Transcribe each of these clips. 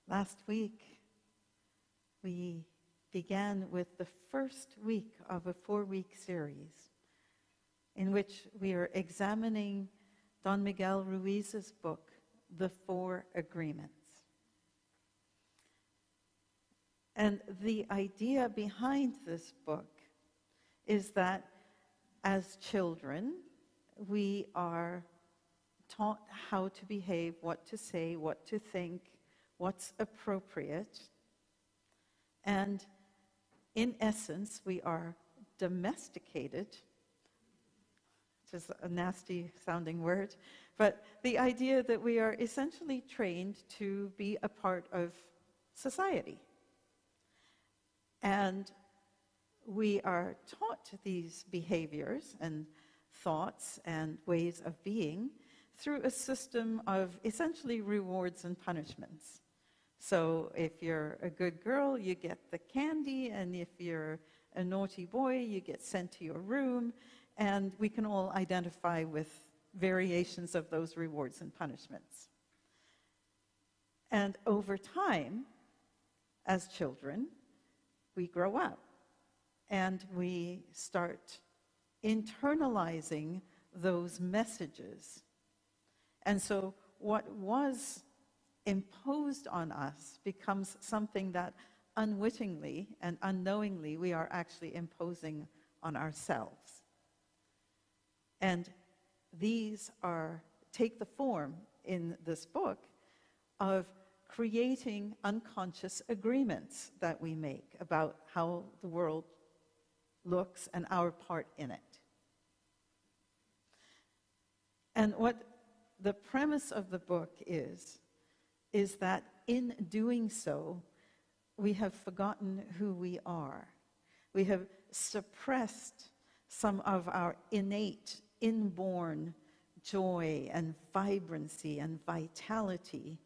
Last week, we began with the first week of a 4-week series in which we are examining Don Miguel Ruiz's book, The 4 Agreements. And the idea behind this book is that as children, we are taught how to behave, what to say, what to think, what's appropriate. And in essence, we are domesticated, which is a nasty sounding word, but the idea that we are essentially trained to be a part of society. And we are taught these behaviors and thoughts and ways of being through a system of essentially rewards and punishments. So if you're a good girl, you get the candy, and if you're a naughty boy, you get sent to your room, and we can all identify with variations of those rewards and punishments. And over time, as children, we grow up, and we start internalizing those messages. And so what was imposed on us becomes something that unwittingly and unknowingly we are actually imposing on ourselves. And these take the form in this book of creating unconscious agreements that we make about how the world looks and our part in it. And what the premise of the book is that in doing so, we have forgotten who we are. We have suppressed some of our innate, inborn joy and vibrancy and vitality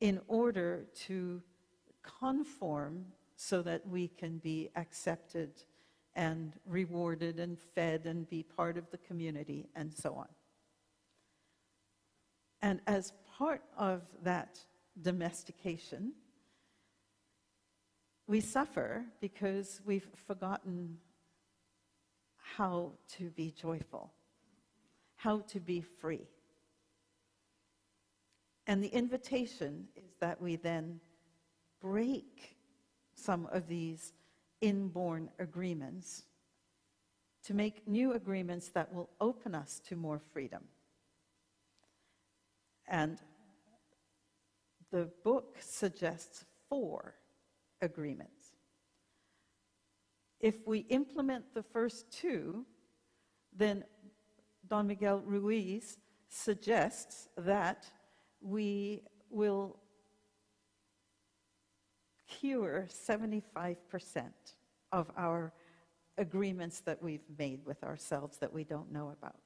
in order to conform so that we can be accepted and rewarded and fed and be part of the community and so on. And as part of that domestication, we suffer because we've forgotten how to be joyful, how to be free. And the invitation is that we then break some of these inborn agreements to make new agreements that will open us to more freedom. And the book suggests 4 agreements. If we implement the first 2, then Don Miguel Ruiz suggests that we will cure 75% of our agreements that we've made with ourselves that we don't know about.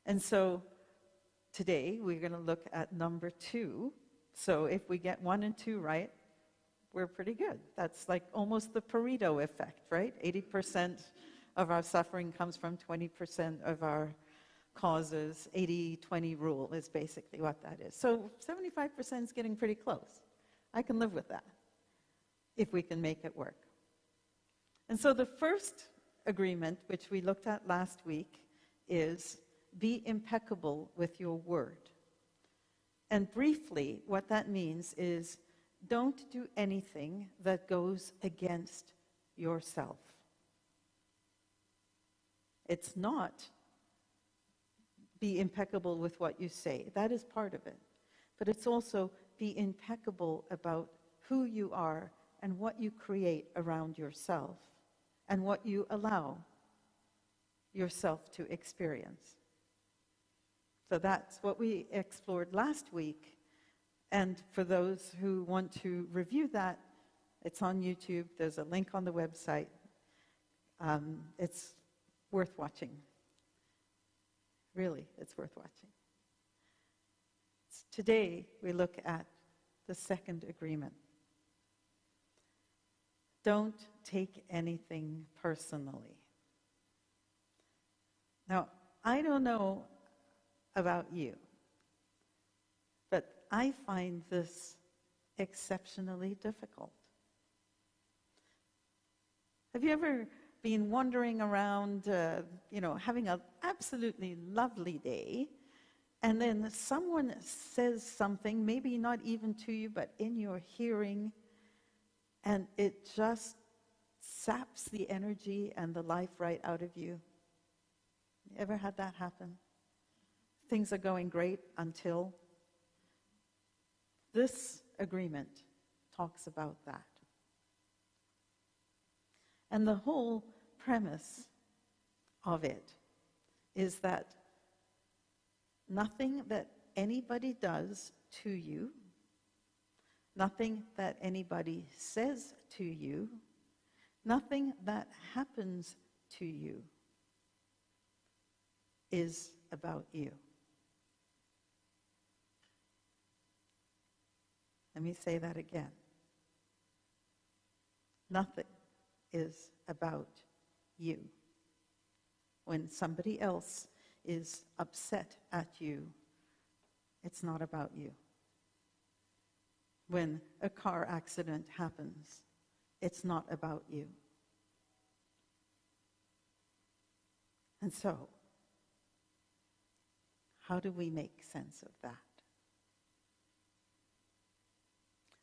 And so today we're going to look at number 2. So if we get 1 and 2 right, we're pretty good. That's like almost the Pareto effect, right? 80% of our suffering comes from 20% of our causes. 80-20 rule is basically what that is. So 75% is getting pretty close. I can live with that if we can make it work. And so the first agreement, which we looked at last week, is be impeccable with your word. And briefly, what that means is don't do anything that goes against yourself. It's not be impeccable with what you say. That is part of it. But it's also be impeccable about who you are and what you create around yourself and what you allow yourself to experience. So that's what we explored last week. And for those who want to review that, it's on YouTube. There's a link on the website. It's worth watching. Really, it's worth watching. Today, we look at the second agreement. Don't take anything personally. Now, I don't know about you, but I find this exceptionally difficult. Have you ever been wandering around, having an absolutely lovely day, and then someone says something, maybe not even to you, but in your hearing, and it just saps the energy and the life right out of you? You ever had that happen? Things are going great until this agreement talks about that. And the whole premise of it is that nothing that anybody does to you, nothing that anybody says to you, nothing that happens to you is about you. Let me say that again. Nothing is about you. When somebody else is upset at you, it's not about you. When a car accident happens, it's not about you. And so, how do we make sense of that?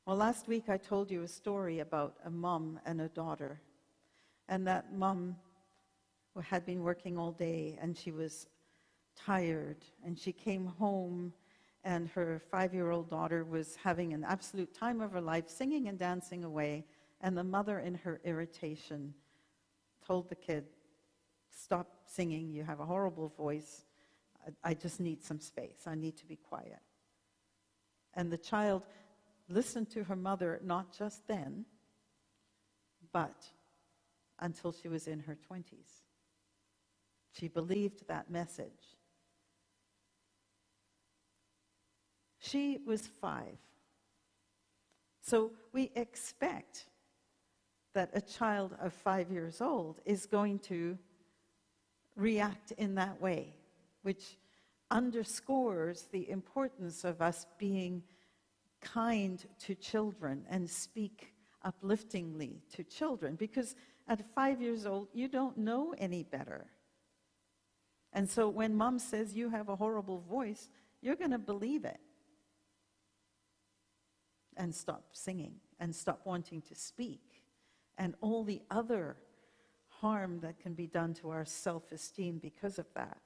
Well, last week I told you a story about a mom and a daughter. And that mom had been working all day, and she was tired. And she came home, and her 5-year-old daughter was having an absolute time of her life, singing and dancing away. And the mother, in her irritation, told the kid, "Stop singing, you have a horrible voice. I just need some space. I need to be quiet." And the child listened to her mother, not just then, but until she was in her 20s. She believed that message. She was 5. So we expect that a child of 5 years old is going to react in that way, which underscores the importance of us being kind to children and speak upliftingly to children, because at 5 years old, you don't know any better. And so when mom says you have a horrible voice, you're going to believe it and stop singing and stop wanting to speak, and all the other harm that can be done to our self-esteem because of that.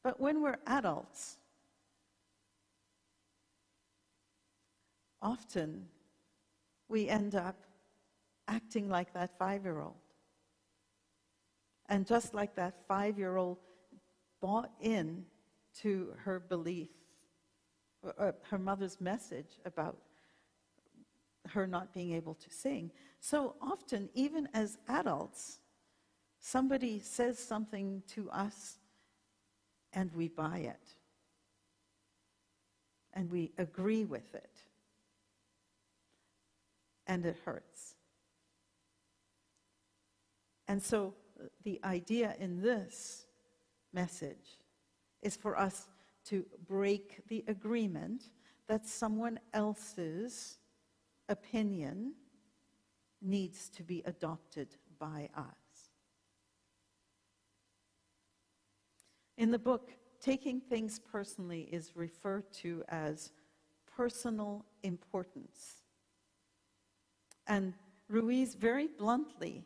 But when we're adults, often we end up acting like that 5-year-old. And just like that 5-year-old bought in to her belief, her mother's message about her not being able to sing. So often, even as adults, somebody says something to us and we buy it. And we agree with it. And it hurts. And so the idea in this message is for us to break the agreement that someone else's opinion needs to be adopted by us. In the book, taking things personally is referred to as personal importance. And Ruiz very bluntly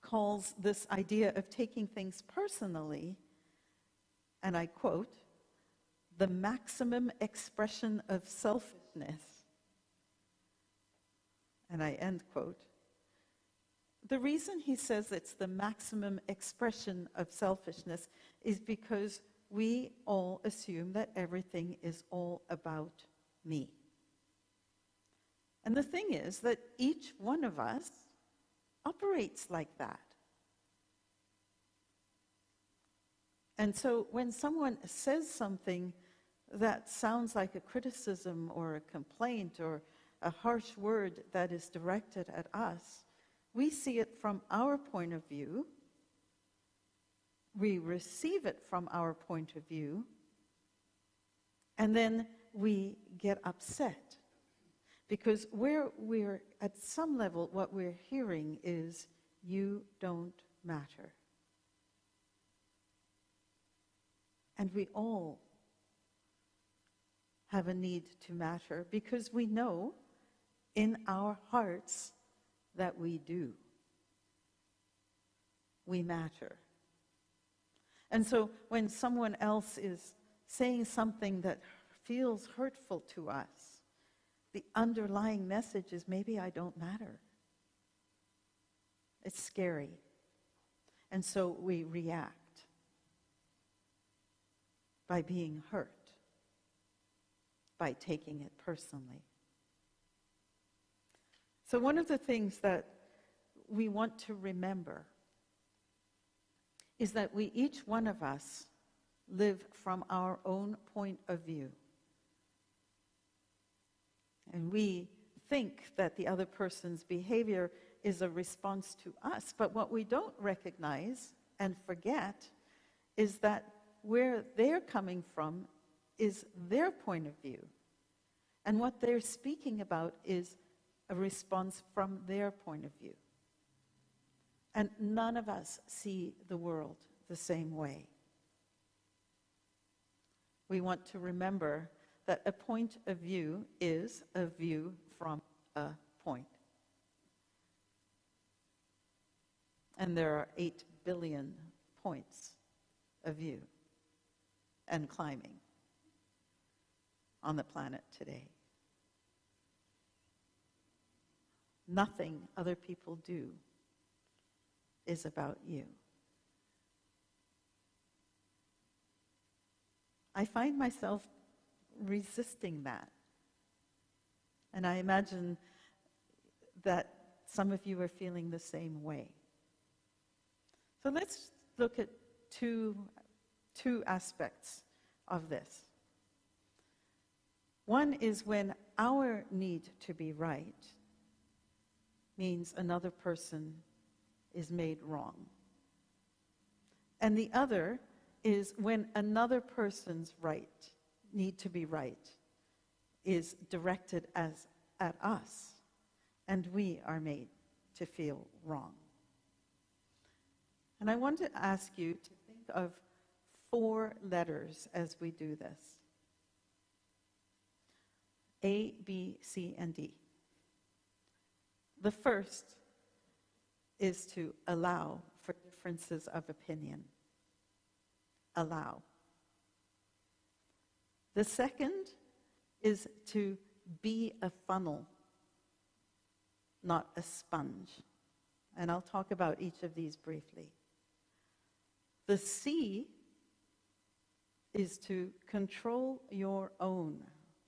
calls this idea of taking things personally, and I quote, "the maximum expression of selfishness." And I end quote. The reason he says it's the maximum expression of selfishness is because we all assume that everything is all about me. And the thing is that each one of us operates like that. And so when someone says something that sounds like a criticism or a complaint or a harsh word that is directed at us, we see it from our point of view, we receive it from our point of view, and then we get upset. Because we're at some level, what we're hearing is, you don't matter. And we all have a need to matter because we know in our hearts that we do. We matter. And so when someone else is saying something that feels hurtful to us, the underlying message is, maybe I don't matter. It's scary. And so we react by being hurt, by taking it personally. So one of the things that we want to remember is that we, each one of us, live from our own point of view. And we think that the other person's behavior is a response to us. But what we don't recognize and forget is that where they're coming from is their point of view. And what they're speaking about is a response from their point of view. And none of us see the world the same way. We want to remember that a point of view is a view from a point. And there are 8 billion points of view and climbing on the planet today. Nothing other people do is about you. I find myself resisting that. And I imagine that some of you are feeling the same way. So let's look at two aspects of this. One is when our need to be right means another person is made wrong. And the other is when another person's need to be right, is directed at us, and we are made to feel wrong. And I want to ask you to think of 4 letters as we do this. A, B, C, and D. The first is to allow for differences of opinion. Allow. The second is to be a funnel, not a sponge. And I'll talk about each of these briefly. The C is to control your own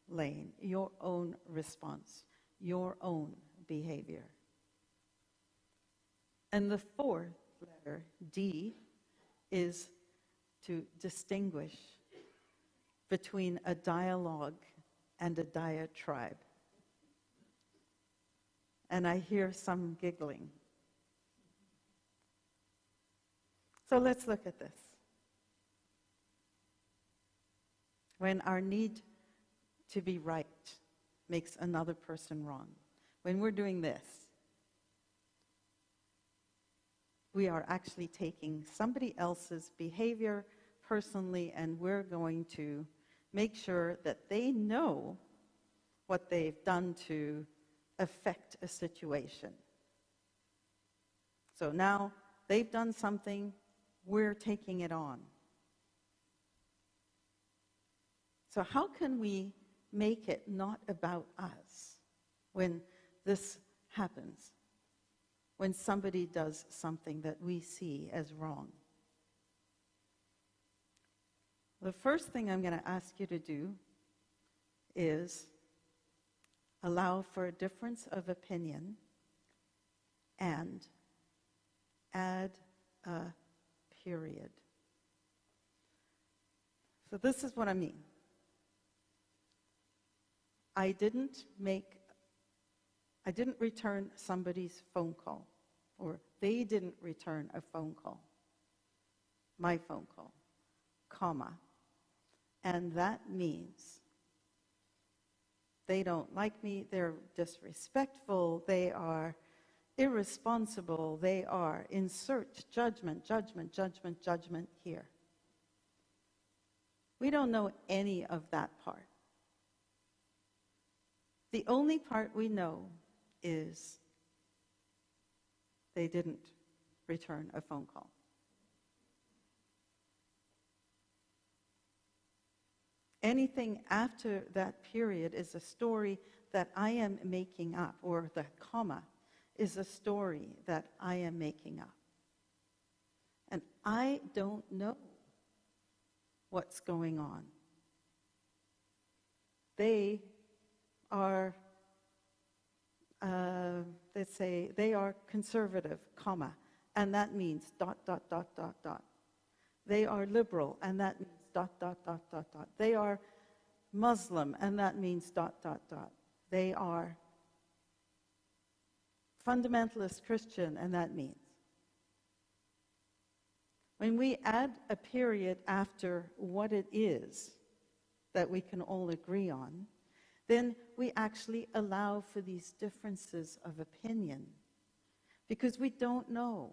lane, your own response, your own behavior. And the 4th letter, D, is to distinguish between a dialogue and a diatribe. And I hear some giggling. So let's look at this. When our need to be right makes another person wrong, when we're doing this, we are actually taking somebody else's behavior personally, and we're going to make sure that they know what they've done to affect a situation. So now they've done something, we're taking it on. So how can we make it not about us when this happens? When somebody does something that we see as wrong? The first thing I'm going to ask you to do is allow for a difference of opinion and add a period. So this is what I mean. I didn't return somebody's phone call, or they didn't return a phone call, my phone call, comma. And that means They don't like me, they're disrespectful, they are irresponsible, they are, insert judgment, judgment, judgment, judgment here. We don't know any of that part. The only part we know is they didn't return a phone call. Anything after that period is a story that I am making up, or the comma is a story that I am making up. And I don't know what's going on. They are, let's say, they are conservative, comma, and that means ... They are liberal, and that means ... They are Muslim, and that means ... They are fundamentalist Christian, and that means. When we add a period after what it is that we can all agree on, then we actually allow for these differences of opinion, because we don't know.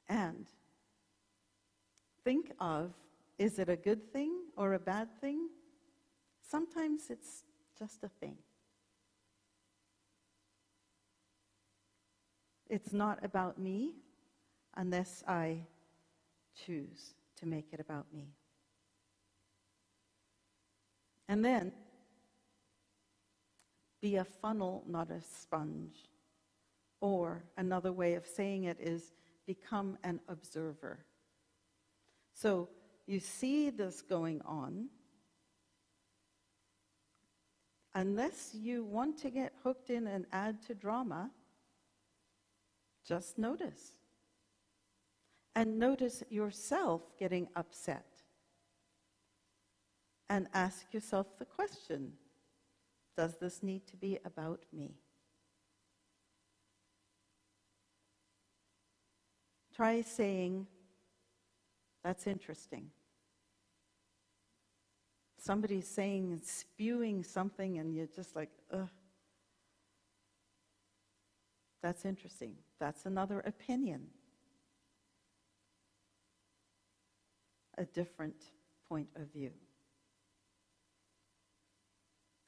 And think of, is it a good thing or a bad thing? Sometimes it's just a thing. It's not about me unless I choose to make it about me. And then, be a funnel, not a sponge. Or another way of saying it is, become an observer. So you see this going on. Unless you want to get hooked in and add to drama, just notice. And notice yourself getting upset. And ask yourself the question, does this need to be about me? Try saying, that's interesting. Somebody's saying and spewing something and you're just like, ugh. That's interesting. That's another opinion. A different point of view.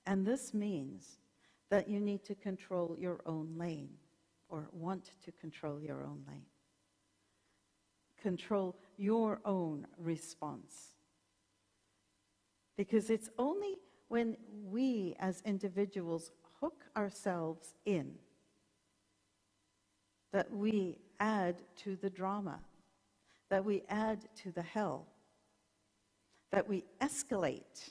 And this means that you need to control your own lane, or want to control your own lane. Control your own response. Because it's only when we as individuals hook ourselves in that we add to the drama, that we add to the hell, that we escalate.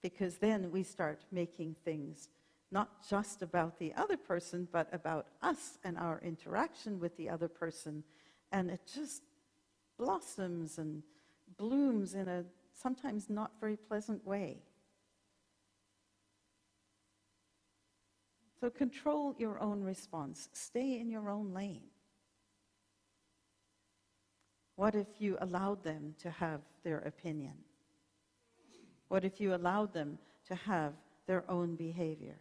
Because then we start making things not just about the other person, but about us and our interaction with the other person. And it just blossoms and blooms in a sometimes not very pleasant way. So control your own response. Stay in your own lane. What if you allowed them to have their opinion? What if you allowed them to have their own behavior?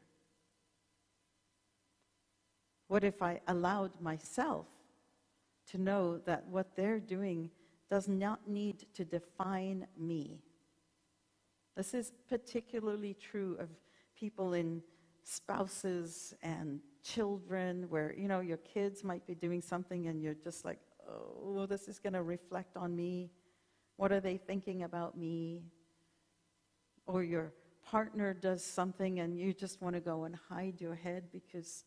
What if I allowed myself to know that what they're doing does not need to define me? This is particularly true of people in spouses and children, where, you know, your kids might be doing something and you're just like, oh, this is going to reflect on me. What are they thinking about me? Or your partner does something and you just want to go and hide your head because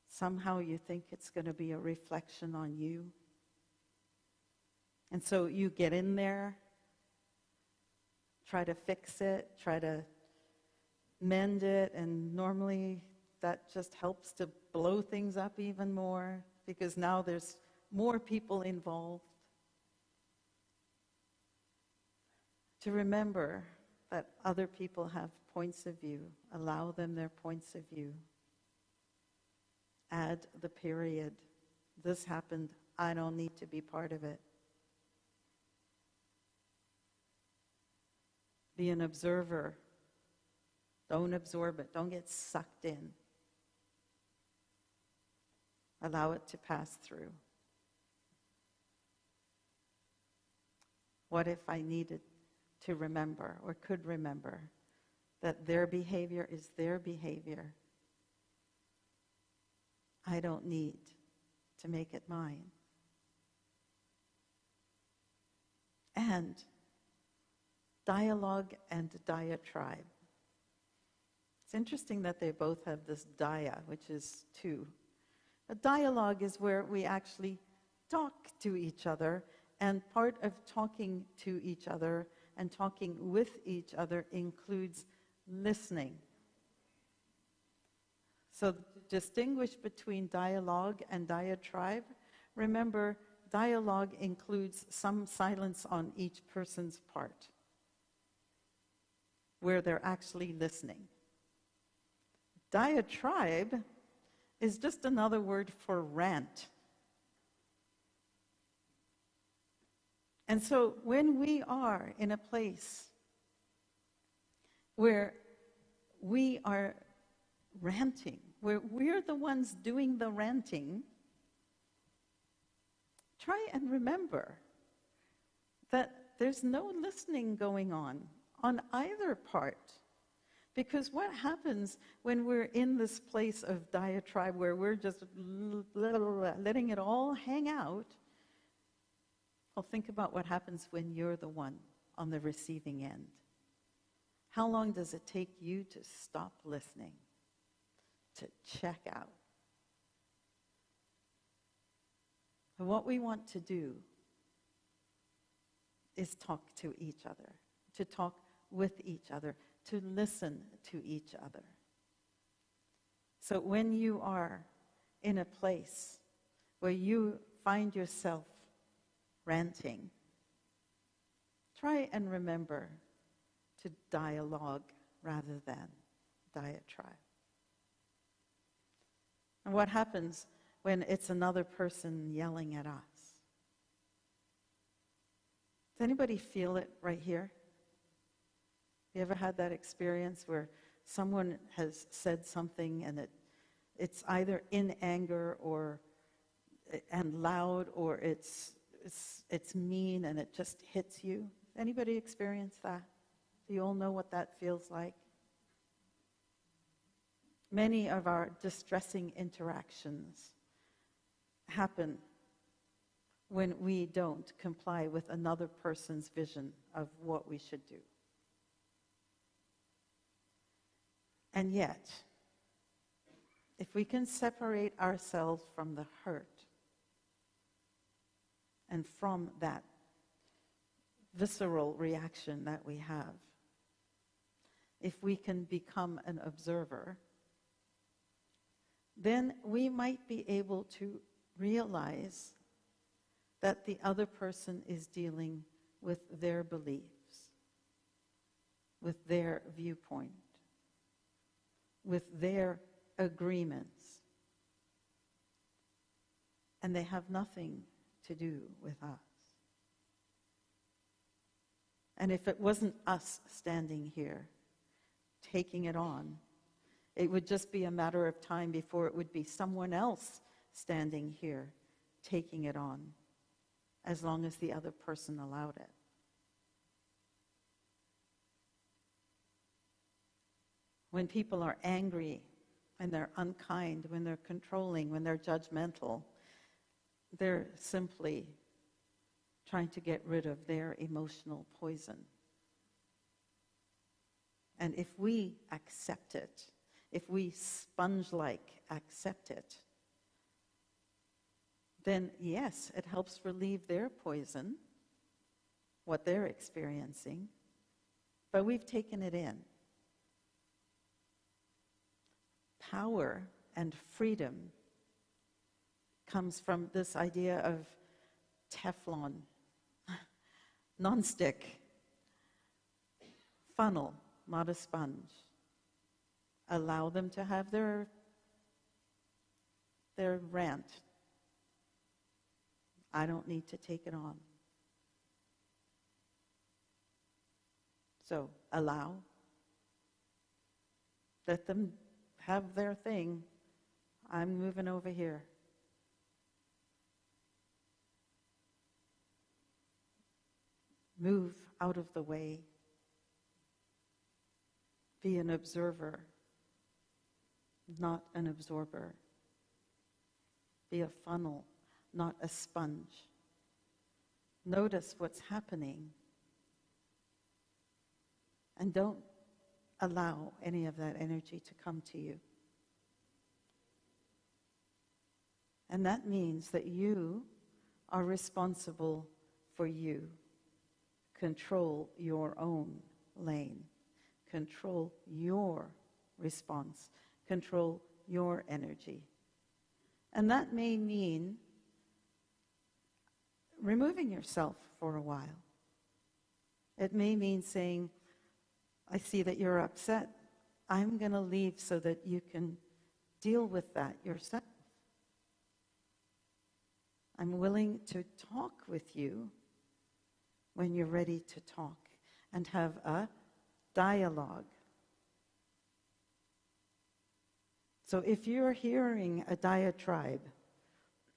somehow you think it's going to be a reflection on you. And so you get in there, try to fix it, try to mend it, and normally that just helps to blow things up even more, because now there's more people involved. To remember that other people have points of view. Allow them their points of view. Add the period. This happened. I don't need to be part of it. Be an observer. Don't absorb it. Don't get sucked in. Allow it to pass through. What if I needed to remember or could remember that their behavior is their behavior? I don't need to make it mine. And dialogue and diatribe. It's interesting that they both have this dia, which is two. A dialogue is where we actually talk to each other, and part of talking to each other and talking with each other includes listening. So to distinguish between dialogue and diatribe, remember, dialogue includes some silence on each person's part, where they're actually listening. Diatribe is just another word for rant. And so when we are in a place where we are ranting, where we're the ones doing the ranting, try and remember that there's no listening going on either part. Because what happens when we're in this place of diatribe where we're just letting it all hang out? Well, think about what happens when you're the one on the receiving end. How long does it take you to stop listening, to check out? And what we want to do is talk to each other, to talk with each other, to listen to each other. So when you are in a place where you find yourself ranting, try and remember to dialogue rather than diatribe. And what happens when it's another person yelling at us? Does anybody feel it right here? You ever had that experience where someone has said something and it's either in anger and loud, or it's mean and it just hits you? Anybody experience that? Do you all know what that feels like? Many of our distressing interactions happen when we don't comply with another person's vision of what we should do. And yet, if we can separate ourselves from the hurt and from that visceral reaction that we have, if we can become an observer, then we might be able to realize that the other person is dealing with their beliefs, with their viewpoint, with their agreements, and they have nothing to do with us. And if it wasn't us standing here taking it on, it would just be a matter of time before it would be someone else standing here taking it on, as long as the other person allowed it. When people are angry, when they're unkind, when they're controlling, when they're judgmental, they're simply trying to get rid of their emotional poison. And if we accept it, if we sponge-like accept it, then yes, it helps relieve their poison, what they're experiencing, but we've taken it in. Power and freedom comes from this idea of Teflon, non-stick, funnel, not a sponge. Allow them to have their rant. I don't need to take it on. So allow. Let them have their thing. I'm moving over here. Move out of the way. Be an observer, not an absorber. Be a funnel, not a sponge. Notice what's happening. And don't allow any of that energy to come to you. And that means that you are responsible for you. Control your own lane. Control your response. Control your energy. And that may mean removing yourself for a while. It may mean saying, I see that you're upset. I'm going to leave so that you can deal with that yourself. I'm willing to talk with you when you're ready to talk and have a dialogue. So if you're hearing a diatribe,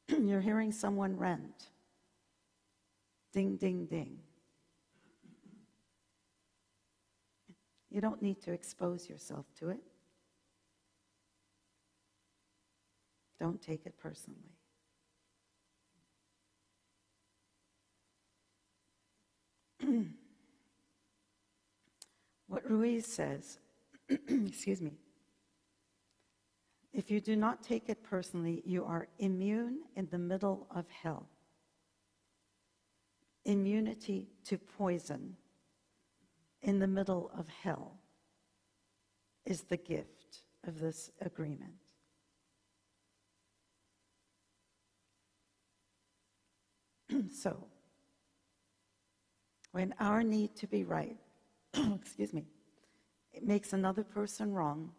you're hearing someone rant, ding, ding, ding. You don't need to expose yourself to it. Don't take it personally. What Ruiz says, excuse me, if you do not take it personally, you are immune in the middle of hell. Immunity to poison in the middle of hell is the gift of this agreement. So, when our need to be right, excuse me, it makes another person wrong,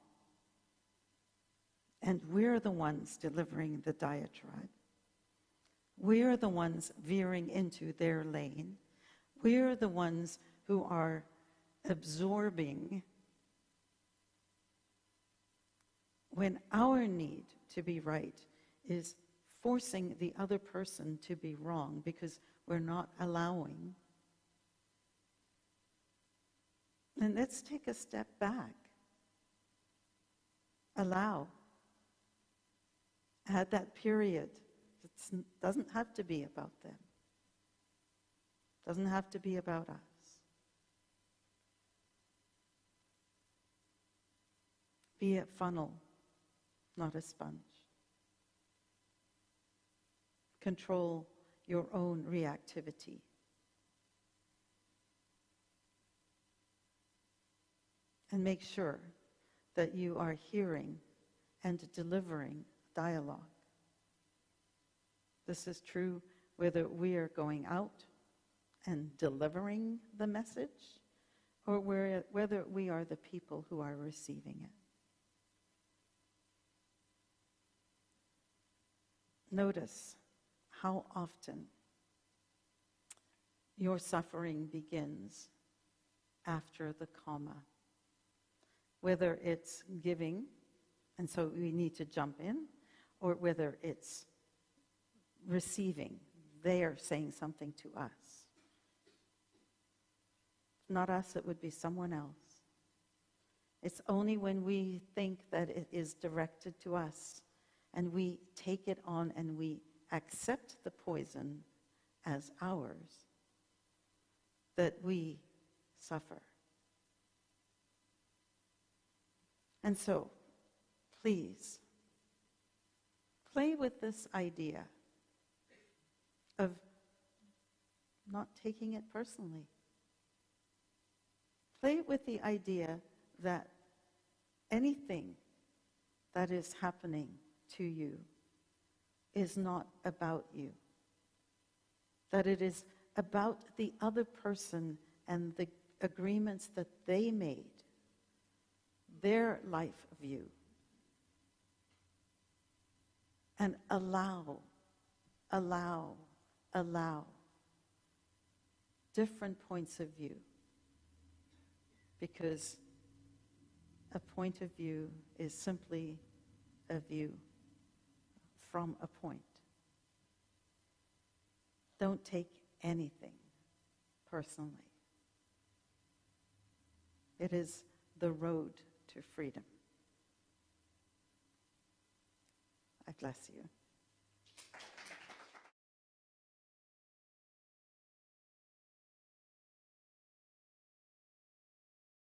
and we're the ones delivering the diatribe. We're the ones veering into their lane. We're the ones who are absorbing. When our need to be right is forcing the other person to be wrong because we're not allowing, then let's take a step back. Allow. Add that period. It doesn't have to be about them. Doesn't have to be about us. Be a funnel, not a sponge. Control your own reactivity. And make sure that you are hearing and delivering dialogue. This is true whether we are going out and delivering the message or whether we are the people who are receiving it. Notice how often your suffering begins after the comma. Whether it's giving, and so we need to jump in, or whether it's receiving. They are saying something to us. Not us, it would be someone else. It's only when we think that it is directed to us and we take it on and we accept the poison as ours that we suffer. And so, please, play with this idea of not taking it personally. Play with the idea that anything that is happening to you is not about you. That it is about the other person and the agreements that they made, their life view. And allow different points of view. because a point of view is simply a view from a point. Don't take anything personally. It is the road to freedom. I bless you.